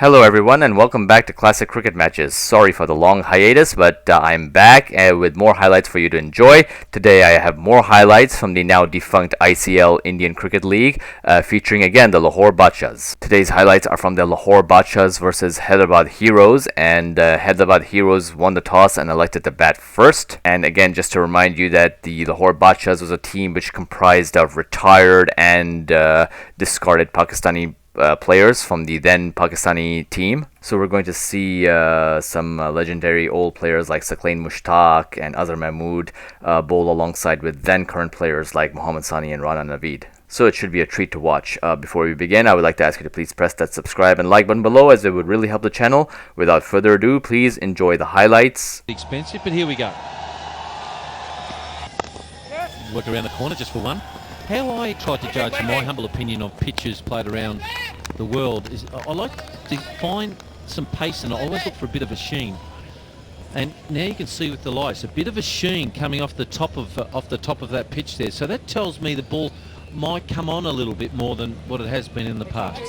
Hello everyone and welcome back to Classic Cricket Matches. Sorry for the long hiatus, but I'm back with more highlights for you to enjoy. Today I have more highlights from the now defunct ICL Indian Cricket League, featuring again the Lahore Badshahs. Today's highlights are from the Lahore Badshahs versus Hyderabad Heroes, and Hyderabad Heroes won the toss and elected to bat first. And again, just to remind you that the Lahore Badshahs was a team which comprised of retired and discarded Pakistani players from the then Pakistani team. So we're going to see some legendary old players like Saqlain Mushtaq and Azhar Mahmood bowl alongside with then current players like Mohammad Sani and Rana Naveed. So it should be a treat to watch. Before we begin, I would like to ask you to please press that subscribe and like button below, as it would really help the channel. Without further ado, please enjoy the highlights. Expensive, but here we go. Work around the corner just for one. How I try to judge, in my humble opinion, of pitches played around the world is I like to find some pace, and I always look for a bit of a sheen. And now you can see with the lights a bit of a sheen coming off the top of that pitch there. So that tells me the ball might come on a little bit more than what it has been in the past.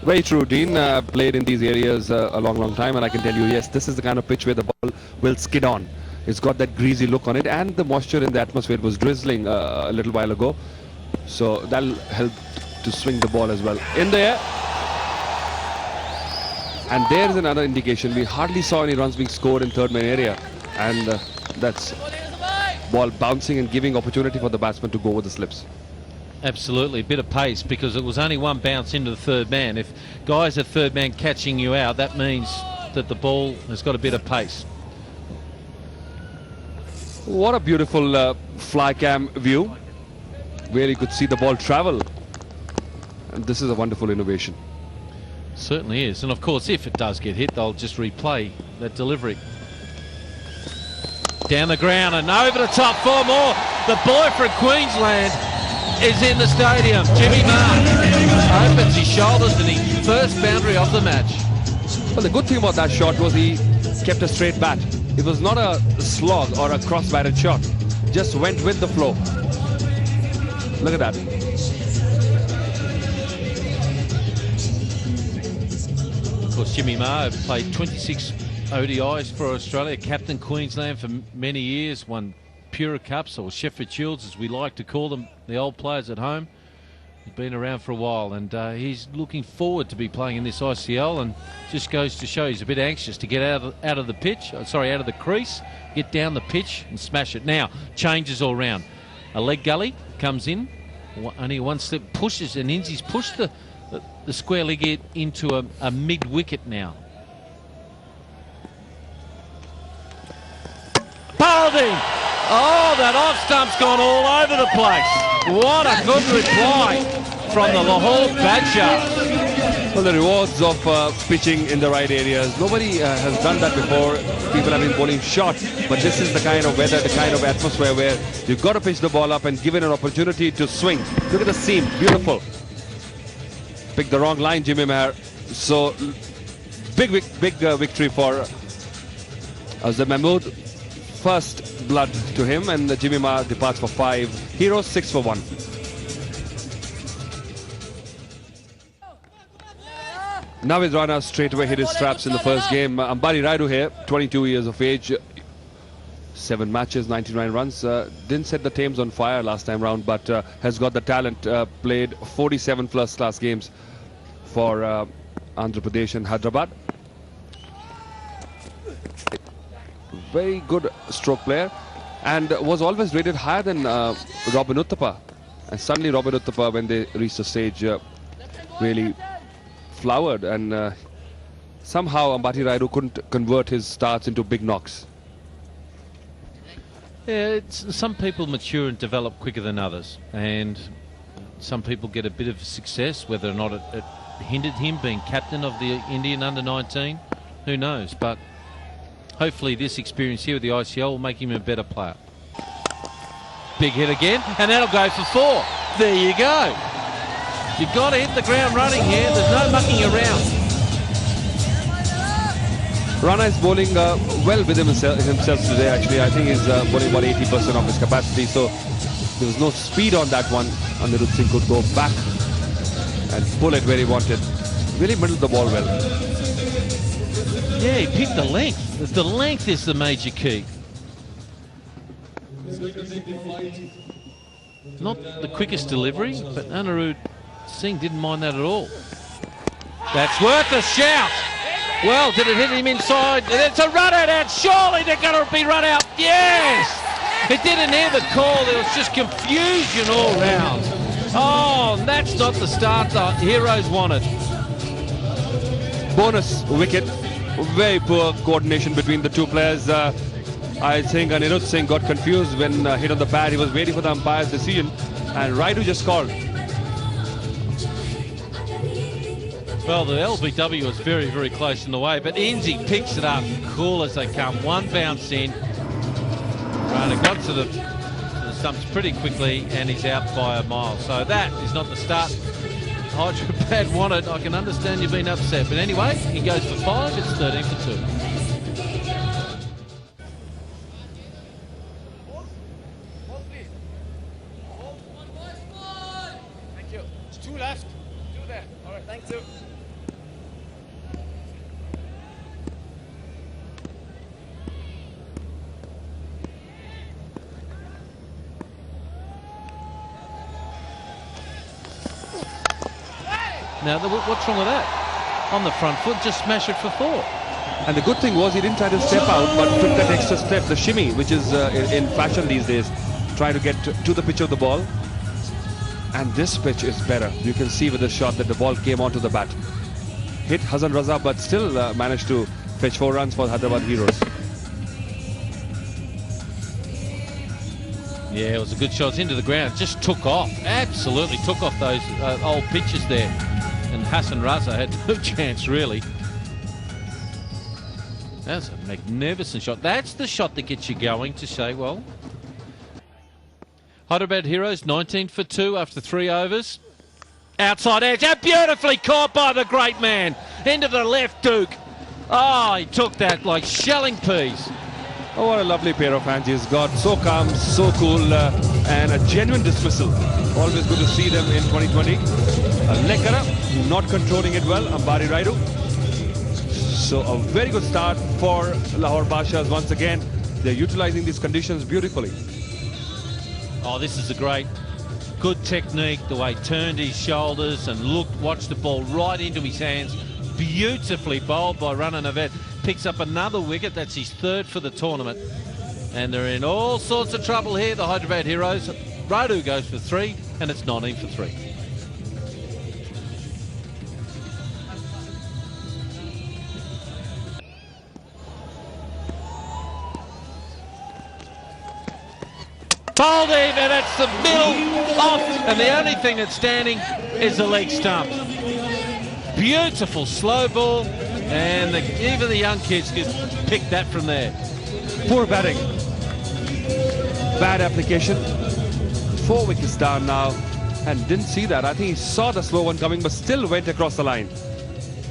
Very true, Dean. Played in these areas a long time, and I can tell you, yes, this is the kind of pitch where the ball will skid on. It's got that greasy look on it, and the moisture in the atmosphere. It was drizzling a little while ago, so that'll help to swing the ball as well. In the air, and there's another indication. We hardly saw any runs being scored in third man area, and that's ball bouncing and giving opportunity for the batsman to go over the slips. Absolutely, a bit of pace, because it was only one bounce into the third man. If guys at third man catching you out, that means that the ball has got a bit of pace. What a beautiful fly cam view where you could see the ball travel, and this is a wonderful innovation. Certainly is. And of course, if it does get hit, they'll just replay that delivery. Down the ground and over the top, four more. The boy from Queensland is in the stadium. Jimmy Marr opens his shoulders to the first boundary of the match. Well, the good thing about that shot was he kept a straight bat. It was not a slog or a cross-batted shot. Just went with the flow. Look at that. Of course, Jimmy Marr played 26 ODIs for Australia, captain Queensland for many years, won Pura Cups, or Sheffield Shields as we like to call them, the old players at home. He's been around for a while, and he's looking forward to be playing in this ICL, and just goes to show he's a bit anxious to get out of the pitch, out of the crease, get down the pitch and smash it. Now, changes all round. A leg gully comes in, only one slip, pushes, and Inzi's pushed the square leg into a mid-wicket now. Balding! Oh, that off stump's gone all over the place. What a good reply from the Lahore Badshahs. Well, the rewards of pitching in the right areas. Nobody has done that before. People have been bowling short, but this is the kind of weather, the kind of atmosphere where you've got to pitch the ball up and give it an opportunity to swing. Look at the seam, beautiful. Picked the wrong line, Jimmy Marr. So big victory for Azhar Mahmood. First blood to him, and Jimmy Marr departs for 5. Heroes 6 for 1. Naveed Rana straight away hit his straps in the first game. Ambari Raidu here, 22 years of age, 7 matches, 99 runs. Didn't set the Thames on fire last time round, but has got the talent. Played 47 first class games for Andhra Pradesh and Hyderabad. Very good stroke player, and was always rated higher than Robin Uthappa. And suddenly Robin Uthappa, when they reached the stage, really flowered, and somehow Ambati Raidu couldn't convert his starts into big knocks. Yeah, some people mature and develop quicker than others, and some people get a bit of success. Whether or not it hindered him being captain of the Indian under-19, who knows, but hopefully this experience here with the ICL will make him a better player. Big hit again, and that'll go for 4. There you go. You've got to hit the ground running here. There's no mucking around. Rana is bowling well with himself today, actually. I think he's bowling about 80% of his capacity, so there was no speed on that one. Anirudh Singh could go back and pull it where he wanted. really muddled the ball well. Yeah, he picked the length. The length is the major key. Not the quickest delivery, but Anirudh Singh didn't mind that at all. That's worth a shout. Well, did it hit him inside? It's a run out. Surely they're going to be run out. Yes! It didn't hear the call. There was just confusion all round. Oh, that's not the start the Heroes wanted. Bonus wicket. Very poor coordination between the two players. I think Anirudh Singh got confused when hit on the pad. He was waiting for the umpire's decision, and Raidu just called. Well, the LBW was very, very close in the way, but Enzi picks it up, cool as they come. One bounce in. Rana got to the stumps pretty quickly, and he's out by a mile. So that is not the start Hyderabad wanted. I can understand you've been upset, but anyway, he goes for 5. It's 13 for 2. Thank you. It's 2 left. 2 there. All right, thank you. Now, what's wrong with that? On the front foot, just smash it for 4. And the good thing was he didn't try to step out, but took that extra step, the shimmy, which is in fashion these days. Try to get to the pitch of the ball. And this pitch is better. You can see with the shot that the ball came onto the bat. Hit Hassan Raza, but still managed to fetch 4 runs for Hyderabad Heroes. Yeah, it was a good shot. It's into the ground. Just took off. Absolutely took off those old pitches there. And Hassan Raza had no chance, really. That's a magnificent shot. That's the shot that gets you going to say, well... Hyderabad Heroes, 19 for 2 after 3 overs. Outside edge, and beautifully caught by the great man. Into the left, Duke. Oh, he took that like shelling peas. Oh, what a lovely pair of hands he's got. So calm, so cool, and a genuine dismissal. Always good to see them in 2020. Lekara, not controlling it well, Ambari Raidu. So a very good start for Lahore Badshahs once again. They're utilizing these conditions beautifully. Oh, this is a great, good technique, the way he turned his shoulders and watched the ball right into his hands. Beautifully bowled by Rana Naved. Picks up another wicket. That's his 3rd for the tournament. And they're in all sorts of trouble here, the Hyderabad Heroes. Raidu goes for 3, and it's 19 for 3. Bowled in, and that's the middle off, and the only thing that's standing is the leg stump. Beautiful slow ball, and even the young kids can pick that from there. Poor batting. Bad application. 4 wickets down now, and didn't see that. I think he saw the slow one coming, but still went across the line.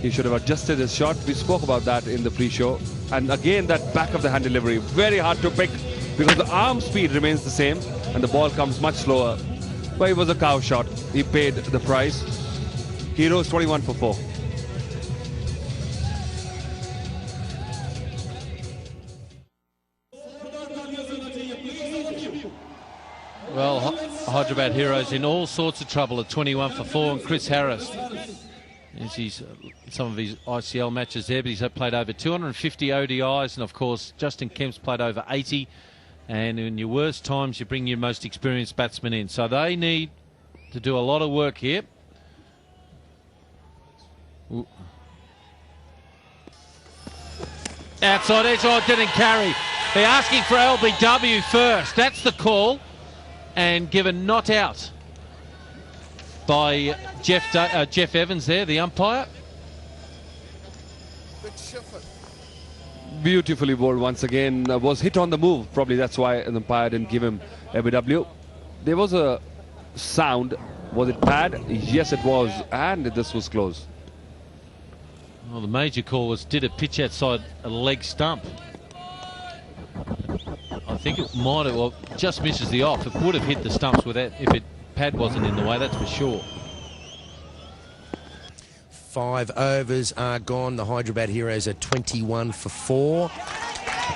He should have adjusted his shot. We spoke about that in the pre-show. And again, that back of the hand delivery, very hard to pick because the arm speed remains the same and the ball comes much slower. But it was a cow shot. He paid the price. Heroes 21 for 4. Well, Hyderabad Heroes in all sorts of trouble at 21 for 4, and Chris Harris. Some of his ICL matches there, but he's played over 250 ODIs, and of course Justin Kemp's played over 80, and in your worst times you bring your most experienced batsmen in, so they need to do a lot of work here. Ooh. Outside edge, oh, didn't carry. They're asking for LBW first, that's the call, and given not out by Jeff Evans there, the umpire. Beautifully bowled once again. Was hit on the move. Probably that's why the umpire didn't give him LBW. There was a sound. Was it pad? Yes, it was. And this was close. Well, the major call was, did it pitch outside a leg stump? I think it might have, well, just misses the off. It would have hit the stumps with that if it pad wasn't in the way, that's for sure. 5 overs are gone. The Hyderabad Heroes are 21 for 4.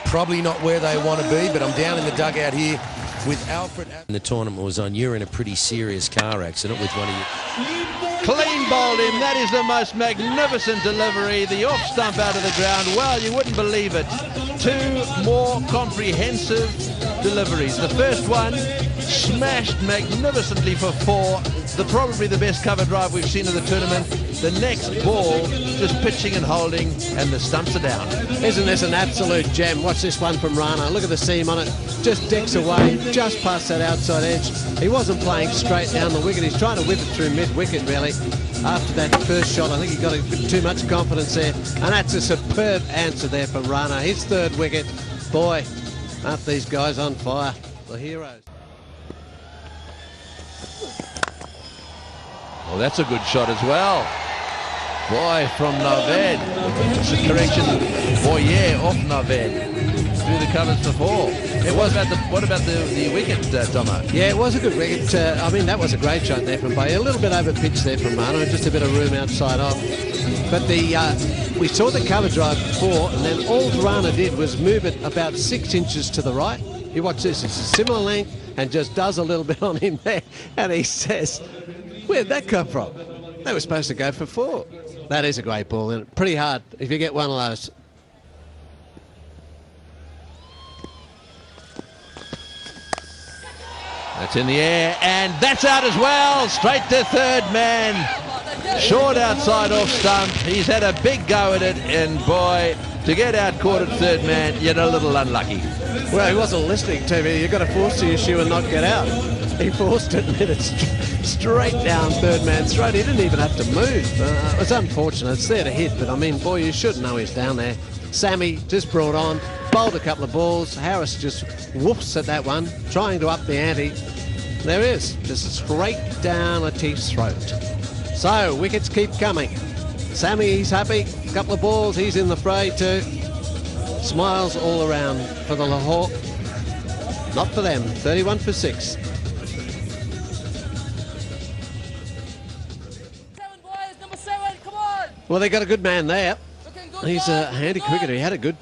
Probably not where they want to be, but I'm down in the dugout here with Alfred. The tournament was on. You're in a pretty serious car accident with one of your... Clean bowled him. That is the most magnificent delivery. The off stump out of the ground. Well, you wouldn't believe it. 2 more comprehensive deliveries. The first one smashed magnificently for 4. Probably the best cover drive we've seen in the tournament. The next ball just pitching and holding, and the stumps are down. Isn't this an absolute gem? Watch this one from Rana. Look at the seam on it. Just decks away, just past that outside edge. He wasn't playing straight down the wicket. He's trying to whip it through mid-wicket, really. After that first shot, I think he got a bit too much confidence there. And that's a superb answer there from Rana. His 3rd wicket. Boy, aren't these guys on fire? The Heroes. Well, that's a good shot as well. Boy, from Naved. Correction, Boyer off Naved. Through the covers for 4. It was about what about the wicket, Tomo? Yeah, it was a good wicket. I mean, that was a great shot there from Boyer. A little bit over pitch there from Rana, just a bit of room outside off. But we saw the cover drive before, and then all Rana did was move it about 6 inches to the right. You watch this, it's a similar length, and just does a little bit on him there. And he says, where'd that come from? They were supposed to go for 4. That is a great ball, and pretty hard if you get one of those. That's in the air, and that's out as well. Straight to 3rd man. Short outside off stump. He's had a big go at it, and boy, to get out caught at 3rd man, you're a little unlucky. Well, he wasn't listening to me. You've got to force the issue and not get out. He forced it and hit it straight down 3rd man's throat. He didn't even have to move. It was unfortunate. It's there to hit, but I mean, boy, you should know he's down there. Sammy just brought on, bowled a couple of balls. Harris just whoofs at that one, trying to up the ante. There he is, just straight down Latif's throat. So, wickets keep coming. Sammy, he's happy. A couple of balls, he's in the fray too. Smiles all around for the Lahore. Not for them, 31 for 6. Well, they got a good man there. He's a handy cricketer. He had a good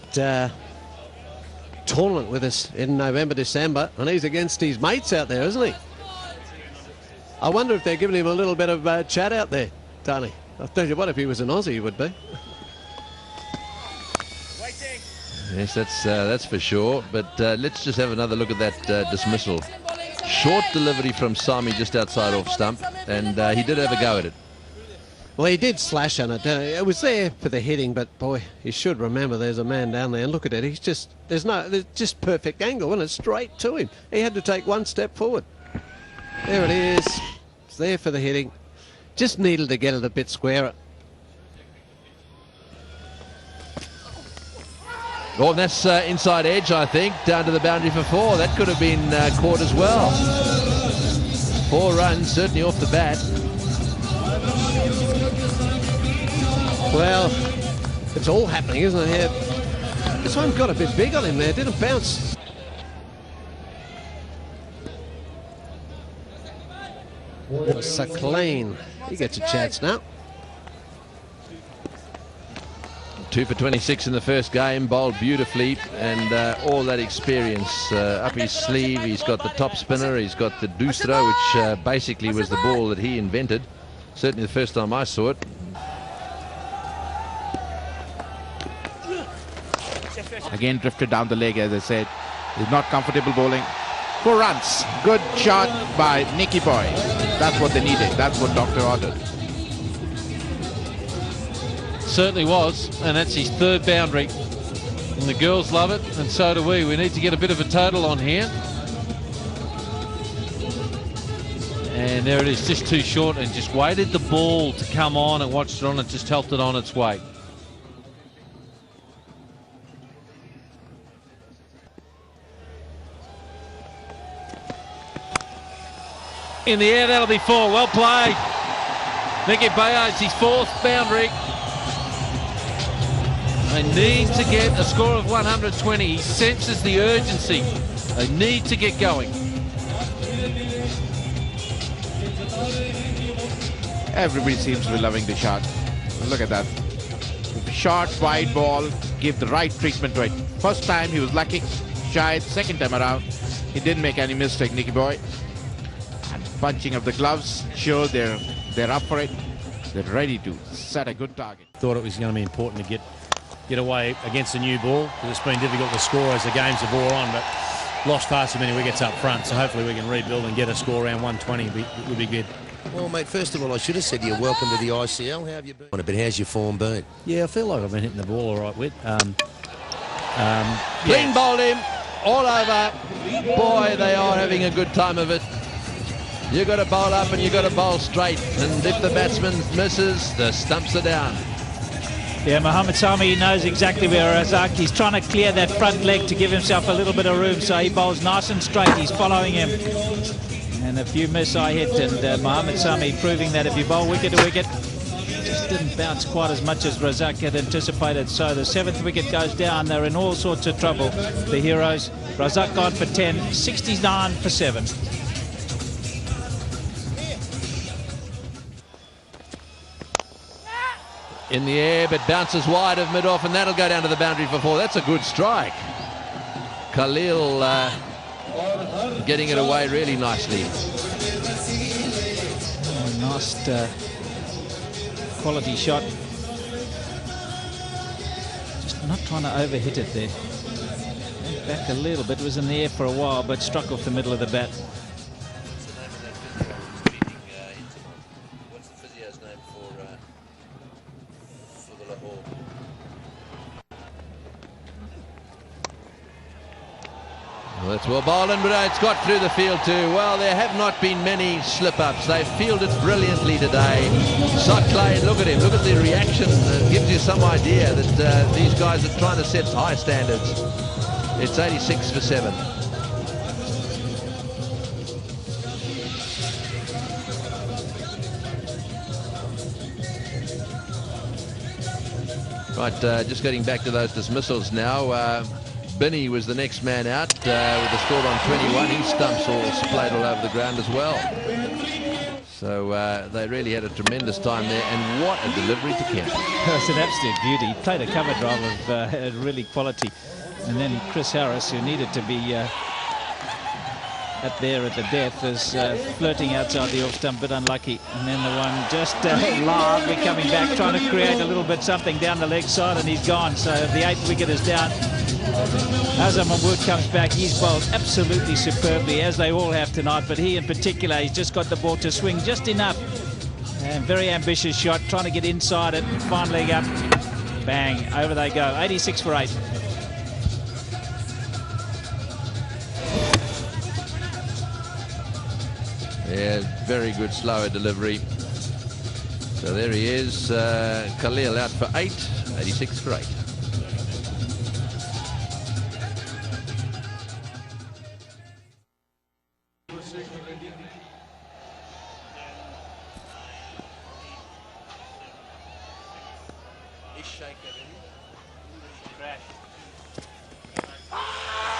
tournament with us in November, December, and he's against his mates out there, isn't he? I wonder if they're giving him a little bit of chat out there, Tony. I'll tell you what, if he was an Aussie, he would be. Yes, that's for sure. But let's just have another look at that dismissal. Short delivery from Sami just outside off stump, and he did have a go at it. Well, he did slash on it. It was there for the hitting, but boy, you should remember there's a man down there, and look at it. He's just, there's just perfect angle, and it's straight to him. He had to take 1 step forward. There it is. It's there for the hitting. Just needed to get it a bit squarer. Oh, and that's inside edge, I think, down to the boundary for 4. That could have been caught as well. 4 runs, certainly off the bat. Well, it's all happening, isn't it, here? This one got a bit big on him there, didn't bounce. Sakleen, he gets a chance now. 2 for 26 in the first game, bowled beautifully, and all that experience up his sleeve. He's got the top spinner, he's got the doosra, which basically was the ball that he invented. Certainly the first time I saw it. Again drifted down the leg, as I said. He's not comfortable bowling. 4 runs. Good shot by Nicky Boy. That's what they needed. That's what Doctor ordered. Certainly was, and that's his 3rd boundary. And the girls love it, and so do we. We need to get a bit of a total on here. And there it is, just too short, and just waited the ball to come on and watched it on and just helped it on its way. In the air, that'll be 4. Well played. Nicky Bayer, it's his 4th boundary. They need to get a score of 120. He senses the urgency. They need to get going. Everybody seems to be loving the shot. Look at that. Short, wide ball, give the right treatment to it. First time he was lucky, shy. Second time around, he didn't make any mistake, Nicky Boy. And punching of the gloves show they're up for it. They're ready to set a good target. Thought it was going to be important to get away against the new ball, because it's been difficult to score as the games have wore on, but lost far too many wickets up front, so hopefully we can rebuild and get a score around 120 would be good. Well, mate, first of all, I should have said you're welcome to the ICL. How have you been? But how's your form been? Yeah, I feel like I've been hitting the ball all right, Whit. Clean bowled him, all over. Boy, they are having a good time of it. You got to bowl up and you got to bowl straight. And if the batsman misses, the stumps are down. Yeah, Mohammad Sami knows exactly where Razak. He's trying to clear that front leg to give himself a little bit of room, so he bowls nice and straight. He's following him. And a few miss I hit, and Mohammad Sami proving that if you bowl wicket to wicket, just didn't bounce quite as much as Razak had anticipated. So the 7th wicket goes down. They're in all sorts of trouble, the Heroes. Razak gone for 10, 69 for 7. In the air, but bounces wide of mid-off, and that'll go down to the boundary for 4. That's a good strike. Khalil getting it away really nicely. Nice quality shot. Just not trying to overhit it there. Went back a little bit, was in the air for a while, but struck off the middle of the bat. What's the physio's name for the Lahore? Well, it's well bowled, but it's got through the field too. Well, there have not been many slip-ups. They've fielded brilliantly today. Clay, look at him. Look at the reaction. It gives you some idea that these guys are trying to set high standards. It's 86 for 7. Right, just getting back to those dismissals now. Binney was the next man out with the score on 21. His stumps all splayed all over the ground as well. So they really had a tremendous time there. And what a delivery to Kemp. It was an absolute beauty. He played a cover drive of really quality. And then Chris Harris, who needed to be up there at the death, is flirting outside the off stump, but unlucky. And then the one just live, we're coming back, trying to create a little bit something down the leg side, and he's gone. So the 8th wicket is down. Azhar Mahmood comes back. He's bowled absolutely superbly, as they all have tonight, but he in particular, he's just got the ball to swing just enough. And very ambitious shot, trying to get inside it. Fine leg up. Bang, over they go. 86 for 8. Yeah, very good slower delivery. So there he is. Khalil out for 8. 86 for 8.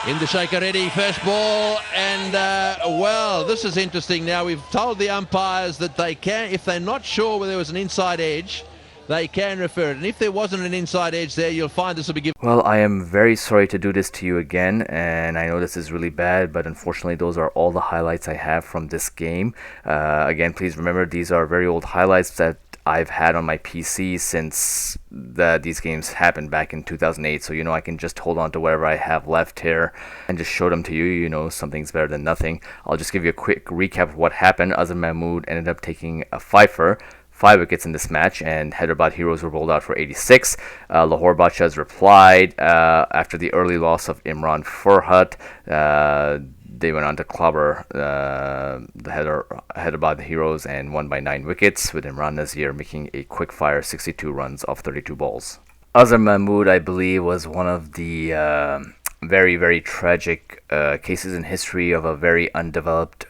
In the shaker ready, first ball, and well, this is interesting. Now we've told the umpires that they can, if they're not sure whether there was an inside edge, they can refer it. And if there wasn't an inside edge there, you'll find this will be given. Well, I am very sorry to do this to you again, and I know this is really bad, but unfortunately those are all the highlights I have from this game. Again, please remember these are very old highlights that I've had on my PC since these games happened back in 2008, so I can just hold on to whatever I have left here and just show them to you. Something's better than nothing. I'll just give you a quick recap of what happened. Azhar Mahmood ended up taking a 5 wickets in this match, and Hyderabad Heroes were rolled out for 86. Lahore Badshahs replied after the early loss of Imran Farhat. They went on to clobber the Hyderabad Heroes and won by 9 wickets, with Imran Nazir making a quick-fire 62 runs off 32 balls. Azhar Mahmood, I believe, was one of the very, very tragic cases in history of a very undeveloped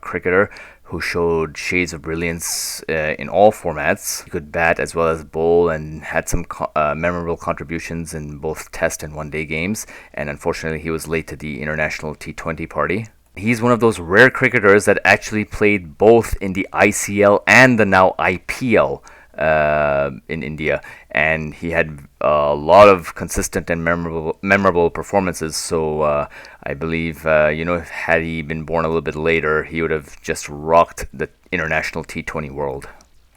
cricketer who showed shades of brilliance in all formats. He could bat as well as bowl and had some memorable contributions in both test and one-day games, and unfortunately he was late to the international T20 party. He's one of those rare cricketers that actually played both in the ICL and the now IPL. in India, and he had a lot of consistent and memorable performances. So I believe, had he been born a little bit later, he would have just rocked the international T20 world.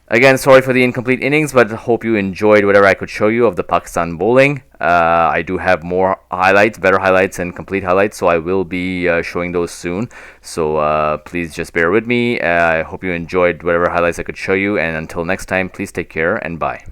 Again, sorry for the incomplete innings, but hope you enjoyed whatever I could show you of the Pakistan bowling. I do have more highlights, better highlights and complete highlights, so I will be showing those soon. So please just bear with me. I hope you enjoyed whatever highlights I could show you, and until next time, please take care and bye.